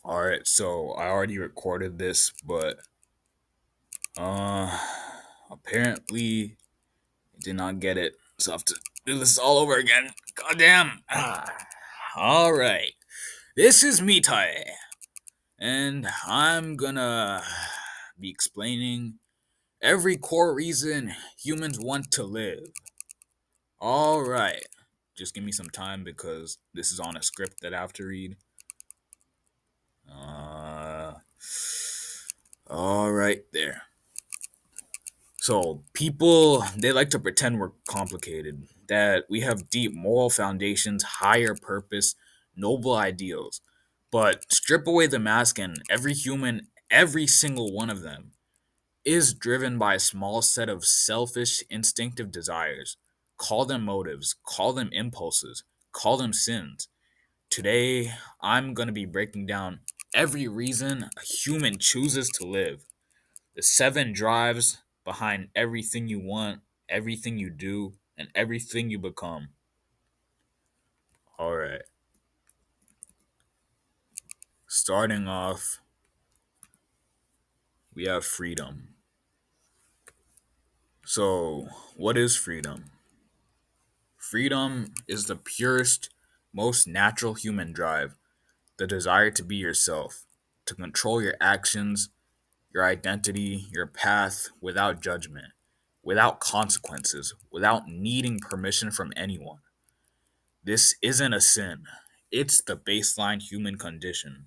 All right, so I already recorded this, but uh apparently I did not get it. So I have to do this all over again. Goddamn. All right. This is Mitai, and I'm gonna be explaining every core reason humans want to live. All right. Just give me some time because this is on a script that I have to read. Uh all right there. So people they like to pretend we're complicated, that we have deep moral foundations, higher purpose, noble ideals. But strip away the mask and every human, every single one of them is driven by a small set of selfish instinctive desires. Call them motives, call them impulses, call them sins. Today I'm going to be breaking down every reason a human chooses to live, the seven drives behind everything you want, everything you do, and everything you become. All right. Starting off, we have freedom. So, what is freedom? Freedom is the purest, most natural human drive, the desire to be yourself, to control your actions, your identity, your path without judgment, without consequences, without needing permission from anyone. This isn't a sin. It's the baseline human condition.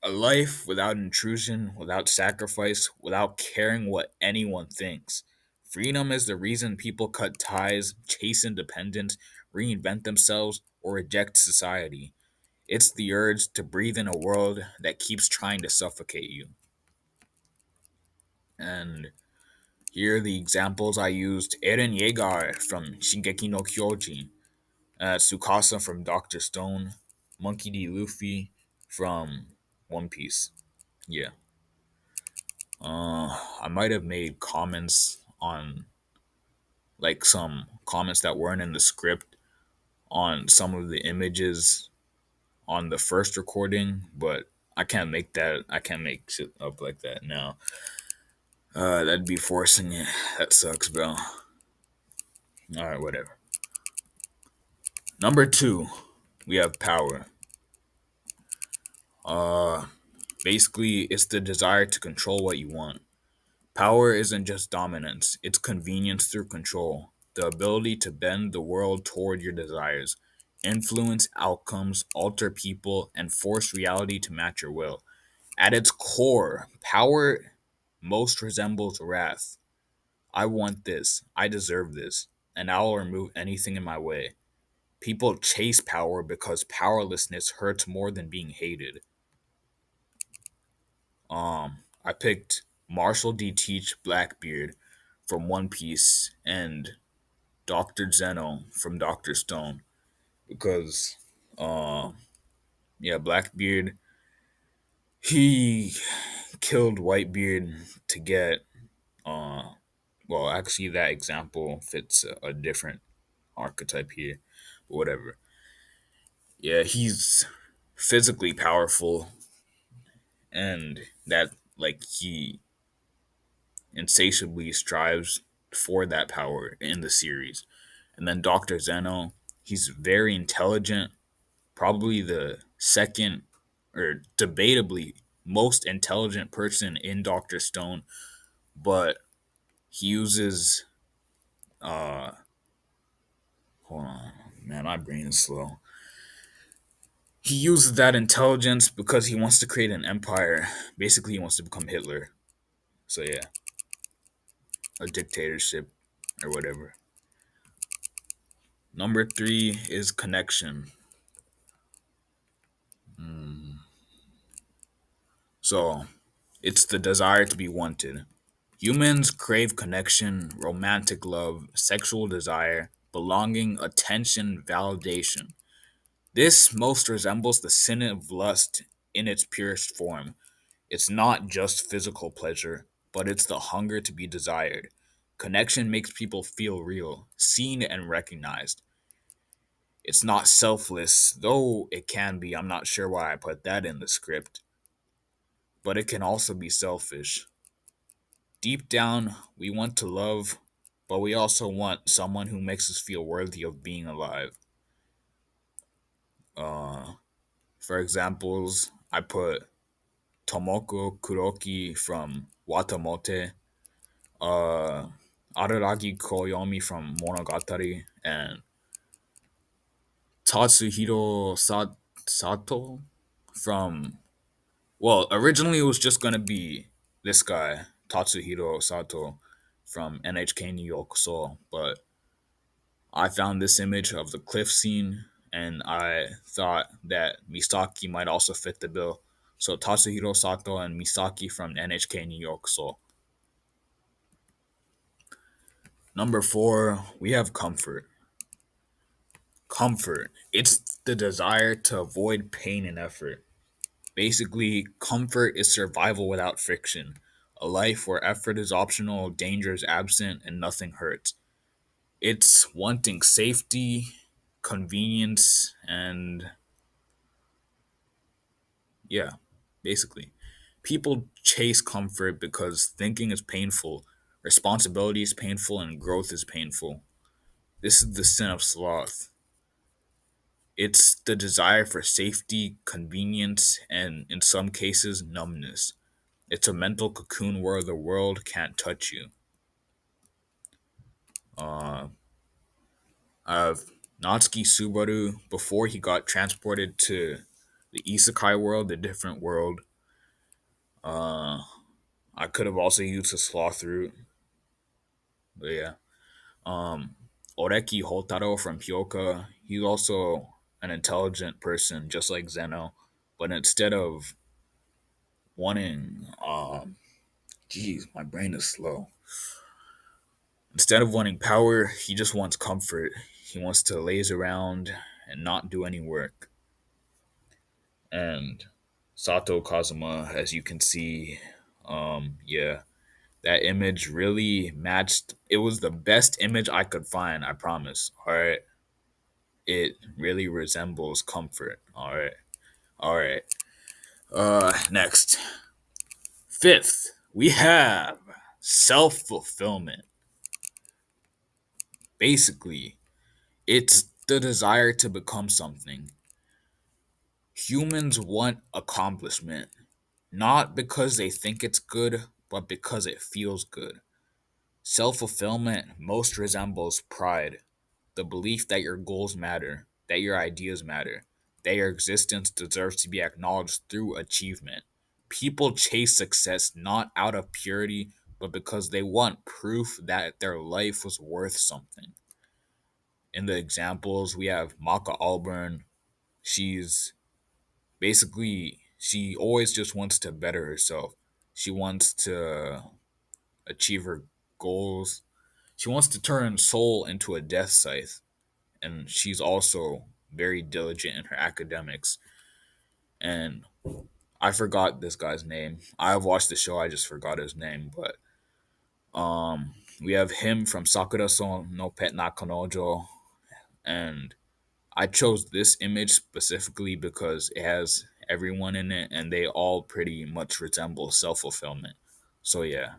A life without intrusion, without sacrifice, without caring what anyone thinks. Freedom is the reason people cut ties, chase independence, reinvent themselves, or reject society. It's the urge to breathe in a world that keeps trying to suffocate you. And here are the examples I used: Eren Yeager from Shingeki no Kyojin, Tsukasa from Doctor Stone, Monkey D. Luffy from One Piece. Yeah. I might have made comments on, like, some comments that weren't in the script on some of the images on the first recording, but I can't make shit up like that now. That'd be forcing it. That sucks, bro. Alright, whatever. Number two, we have power. Uh Basically it's the desire to control what you want. Power isn't just dominance, it's convenience through control. The ability to bend the world toward your desires, influence outcomes, alter people, and force reality to match your will. At its core, power most resembles wrath. I want this, I deserve this, and I will remove anything in my way. People chase power because powerlessness hurts more than being hated. I picked Marshall D. Teach Blackbeard from One Piece and Dr. Zeno from Dr. Stone because, uh, yeah, Blackbeard, he killed Whitebeard to get, uh, well, actually, that example fits a different archetype here, but whatever. Yeah, he's physically powerful, and that, like, he insatiably strives for that power in the series. And then Dr. Zeno, he's very intelligent, probably the second or debatably most intelligent person in Dr. Stone, but he uses uh hold on, man, my brain is slow. He uses that intelligence because he wants to create an empire. Basically, he wants to become Hitler. So yeah, a dictatorship or whatever. Number three is connection. So it's the desire to be wanted. Humans crave connection, romantic love, sexual desire, belonging, attention, validation. This most resembles the sin of lust in its purest form. It's not just physical pleasure, but it's the hunger to be desired. Connection makes people feel real, seen, and recognized. It's not selfless, though it can be. I'm not sure why I put that in the script, but it can also be selfish. Deep down, we want to love, but we also want someone who makes us feel worthy of being alive. Uh, for examples, I put Tomoko Kuroki from Watamote, uh, Araragi Koyomi from Monogatari, and Sato from, well, originally it was just gonna be this guy, Tatsuhiro Sato from NHK New York Soul, but I found this image of the cliff scene and I thought that Misaki might also fit the bill. So Tatsuhiro Sato and Misaki from NHK New York Soul. Number four, we have comfort. Comfort. It's the desire to avoid pain and effort. Basically, comfort is survival without friction. A life where effort is optional, danger is absent, and nothing hurts. It's wanting safety, convenience, and yeah, basically. People chase comfort because thinking is painful, responsibility is painful, and growth is painful. This is the sin of sloth. It's the desire for safety, convenience, and in some cases, numbness. It's a mental cocoon where the world can't touch you. Uh, Natsuki Subaru, before he got transported to the isekai world, the different world, uh, I could have also used a sloth route, but yeah. Um, Oreki Hotaro from Hyoka, he's also an intelligent person, just like Zeno, but instead of wanting, geez, my brain is slow. Instead of wanting power, he just wants comfort. He wants to laze around and not do any work. And Sato Kazuma, as you can see, yeah, that image really matched. It was the best image I could find, I promise. All right. It really resembles comfort. All right. All right. Next. Fifth, we have self-fulfillment. Basically, it's the desire to become something. Humans want accomplishment, not because they think it's good, but because it feels good. Self fulfillment most resembles pride, the belief that your goals matter, that your ideas matter, that your existence deserves to be acknowledged through achievement. People chase success not out of purity, but because they want proof that their life was worth something. In the examples, we have Maka Alburn. She's basically, she always just wants to better herself. She wants to achieve her goals. She wants to turn soul into a death scythe, and she's also very diligent in her academics. And I forgot this guy's name. I have watched the show, I just forgot his name, but we have him from Sakura so no Pet Nakanojo, and I chose this image specifically because it has everyone in it and they all pretty much resemble self fulfillment. So, yeah.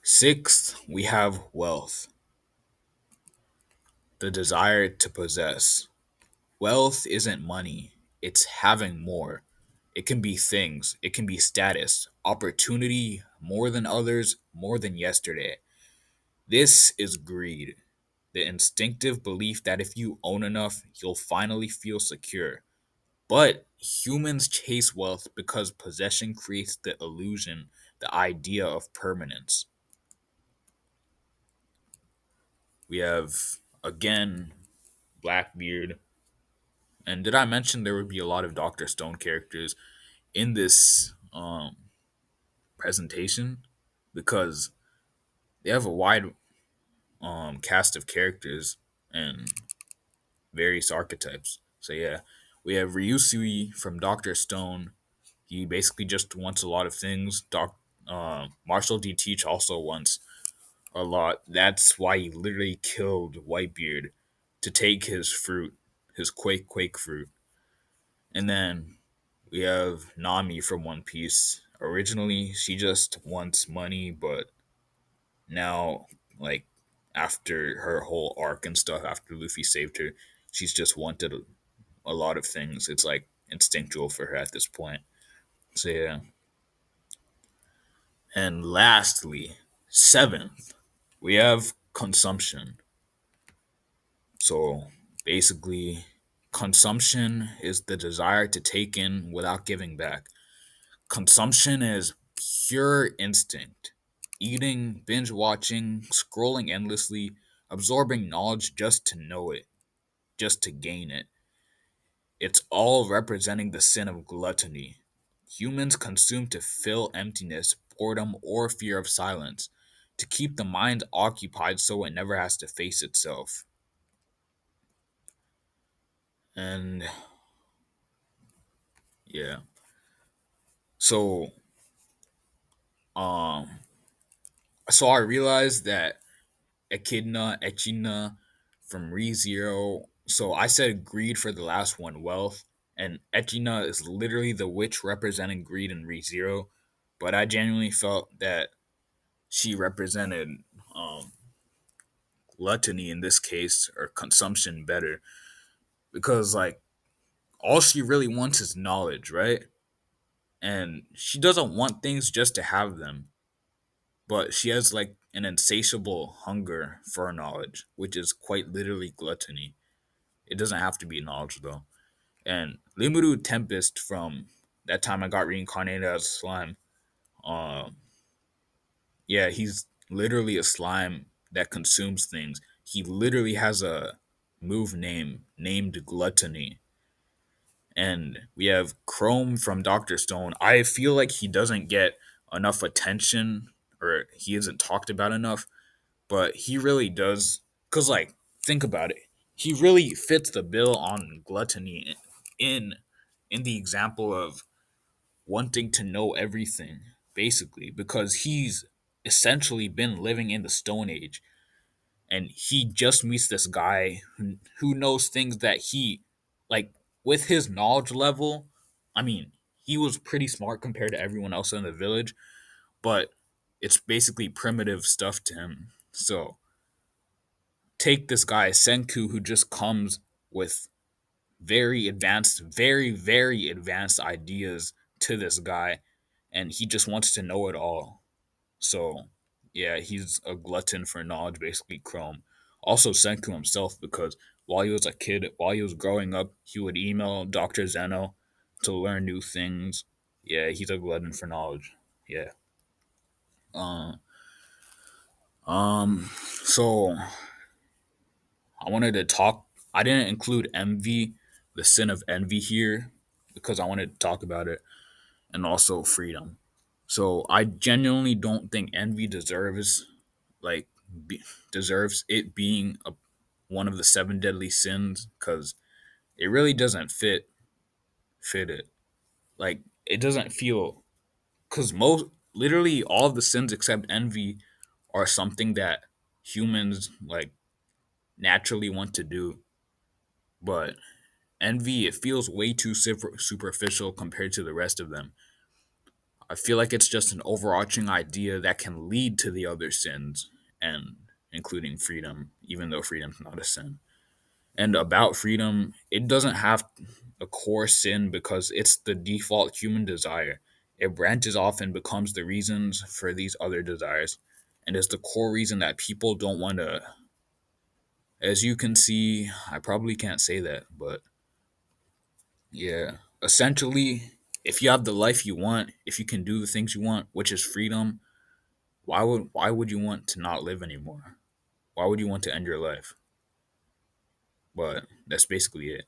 Sixth, we have wealth, the desire to possess. Wealth isn't money, it's having more. It can be things, it can be status, opportunity, more than others, more than yesterday. This is greed, the instinctive belief that if you own enough, you'll finally feel secure. But humans chase wealth because possession creates the illusion, the idea of permanence. We have, again, Blackbeard. And did I mention there would be a lot of Dr. Stone characters in this presentation? Because they have a wide cast of characters and various archetypes. So, yeah, we have Ryusui from Dr. Stone. He basically just wants a lot of things. Marshall D. Teach also wants a lot. That's why he literally killed Whitebeard. to take his fruit, his quake fruit. And then we have Nami from One Piece. Originally, she just wants money, but now, like, after her whole arc and stuff, after Luffy saved her, she's just wanted a lot of things. It's like instinctual for her at this point. So, yeah. And lastly, seventh, we have consumption. So, basically, consumption is the desire to take in without giving back. Consumption is pure instinct. Eating, binge watching, scrolling endlessly, absorbing knowledge just to know it, just to gain it. It's all representing the sin of gluttony. Humans consume to fill emptiness, boredom, or fear of silence, to keep the mind occupied so it never has to face itself. And yeah. So um so I realized that Echidna from ReZero. So I said greed for the last one, wealth, and Echidna is literally the witch representing greed in ReZero. But I genuinely felt that she represented um, gluttony in this case, or consumption better, because like all she really wants is knowledge, right? And she doesn't want things just to have them, but she has like an insatiable hunger for knowledge, which is quite literally gluttony. It doesn't have to be knowledge though. And Limuru Tempest from that time I got reincarnated as a slime. Um, yeah, he's literally a slime that consumes things. He literally has a move name named Gluttony. And we have Chrome from Doctor Stone. I feel like he doesn't get enough attention, or he isn't talked about enough, but he really does. Cause like, think about it. He really fits the bill on gluttony in in the example of wanting to know everything, basically, because he's essentially been living in the Stone Age, and he just meets this guy who knows things that he, like, with his knowledge level. I mean, he was pretty smart compared to everyone else in the village, but it's basically primitive stuff to him. So take this guy Senku, who just comes with very advanced ideas to this guy, and he just wants to know it all. So yeah, he's a glutton for knowledge, basically Chrome. Also Senku himself, because while he was a kid, while he was growing up, he would email Dr. Zeno to learn new things. Yeah, he's a glutton for knowledge. Yeah. Uh, so I wanted to talk. I didn't include envy, the sin of envy here, because I wanted to talk about it, and also freedom. So I genuinely don't think envy like be, deserves it being one of the seven deadly sins, because it really doesn't fit it. Like, it doesn't feel, because most, literally all of the sins except envy are something that humans like naturally want to do, but envy, it feels way too superficial compared to the rest of them. I feel like it's just an overarching idea that can lead to the other sins, and including freedom, even though freedom's not a sin. And about freedom, it doesn't have a core sin because it's the default human desire. It branches off and becomes the reasons for these other desires, and is the core reason that people don't want to. As you can see, I probably can't say that, but yeah, essentially, if you have the life you want, if you can do the things you want, which is freedom, why would you want to not live anymore? Why would you want to end your life? But that's basically it.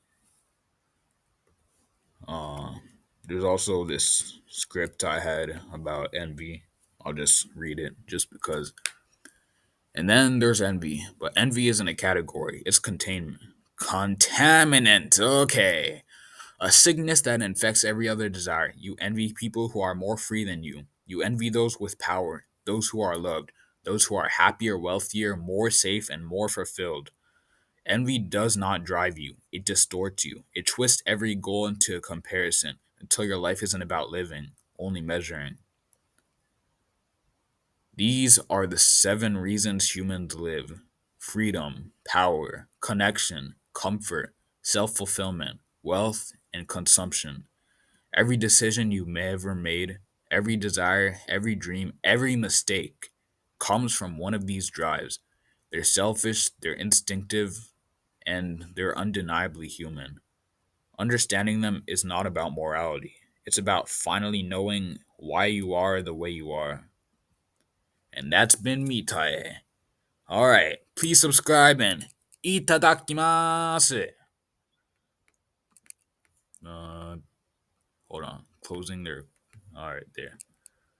Uh, there's also this script I had about envy. I'll just read it just because. And then there's envy, but envy isn't a category. It's containment. Contaminant. Okay. A sickness that infects every other desire. You envy people who are more free than you. You envy those with power, those who are loved, those who are happier, wealthier, more safe, and more fulfilled. Envy does not drive you, it distorts you. It twists every goal into a comparison until your life isn't about living, only measuring. These are the 7 reasons humans live: freedom, power, connection, comfort, self fulfillment, wealth, and consumption. Every decision you may ever made, every desire, every dream, every mistake comes from one of these drives. They're selfish, they're instinctive, and they're undeniably human. Understanding them is not about morality. It's about finally knowing why you are the way you are. And that's been me, Tae. Alright, please subscribe and itadakimasu. Uh, hold on. Closing there. Alright, there.